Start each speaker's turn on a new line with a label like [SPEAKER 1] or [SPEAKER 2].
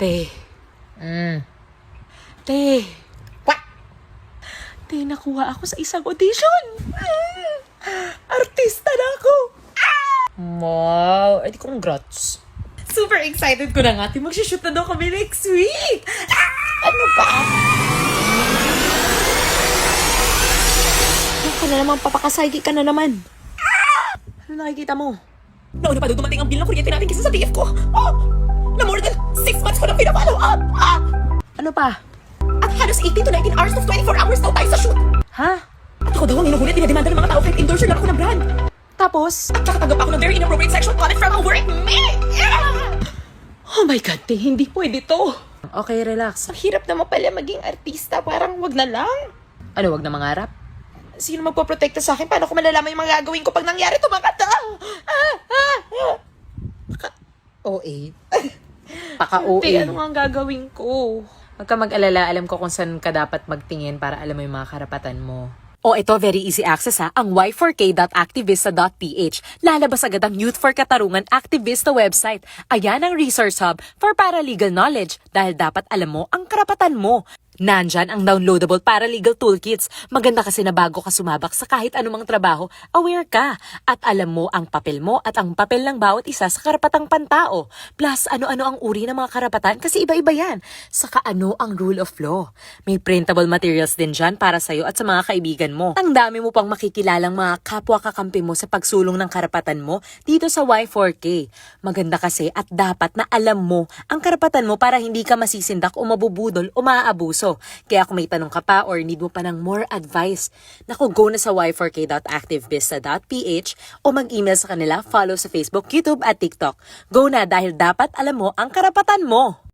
[SPEAKER 1] Te. Te.
[SPEAKER 2] What?
[SPEAKER 1] Te, nakuha ako sa isang audition. Artista na ako.
[SPEAKER 2] Wow, edi congrats.
[SPEAKER 1] Super excited ko na nga. Te, magsishoot na daw kami next week.
[SPEAKER 2] Ano ba?
[SPEAKER 1] Ano ka na naman, papakasaygi ka na naman. Ano nakikita mo?
[SPEAKER 2] Nauna pa daw dumating ang bill ng kuryente natin kisa sa TF ko. Na more than 6 months ko na pina-follow up.
[SPEAKER 1] Ano pa?
[SPEAKER 2] At halos 18 to 19 hours of 24 hours daw tayo sa shoot.
[SPEAKER 1] Ha?
[SPEAKER 2] At ako daw ang inuhulit, dinademanda ng mga tao kahit endorser lang ako ng brand.
[SPEAKER 1] Tapos?
[SPEAKER 2] At nakatanggap ako ng very inappropriate sexual comment from a workmate.
[SPEAKER 1] Oh my God, te, hindi pwede to. Okay, relax.
[SPEAKER 2] Ang hirap naman pala maging artista, parang wag na lang.
[SPEAKER 1] Ano, wag na mangarap?
[SPEAKER 2] Sino magpoprotekta sa akin? Paano ko malalaman yung mga gagawin ko pag nangyari ito mga tao?
[SPEAKER 1] OA.
[SPEAKER 2] Te,
[SPEAKER 1] Paka-OA.
[SPEAKER 2] ano nga ang gagawin ko?
[SPEAKER 1] Huwag ka mag-alala, alam ko kung saan ka dapat magtingin para alam mo yung mga karapatan mo.
[SPEAKER 3] O ito, very easy access ha, ang y4k.activista.ph. Lalabas agad ang Youth for Katarungan Activista website. Ayan ang resource hub for paralegal knowledge dahil dapat alam mo ang karapatan mo. Nandyan ang downloadable paralegal toolkits. Maganda kasi na bago ka sumabak sa kahit anumang trabaho, aware ka. At alam mo ang papel mo at ang papel ng bawat isa sa karapatang pantao. Plus, ano-ano ang uri ng mga karapatan kasi iba-iba yan. Saka ano ang rule of law. May printable materials din dyan para sa'yo at sa mga kaibigan mo. Ang dami mo pang makikilalang mga kapwa kakampi mo sa pagsulong ng karapatan mo dito sa Y4K. Maganda kasi at dapat na alam mo ang karapatan mo para hindi ka masisindak o mabubudol o maaabuso. Kaya kung may tanong ka pa or need mo pa ng more advice, naku, go na sa y4k.activista.ph o mag-email sa kanila, follow sa Facebook, YouTube at TikTok. Go na dahil dapat alam mo ang karapatan mo!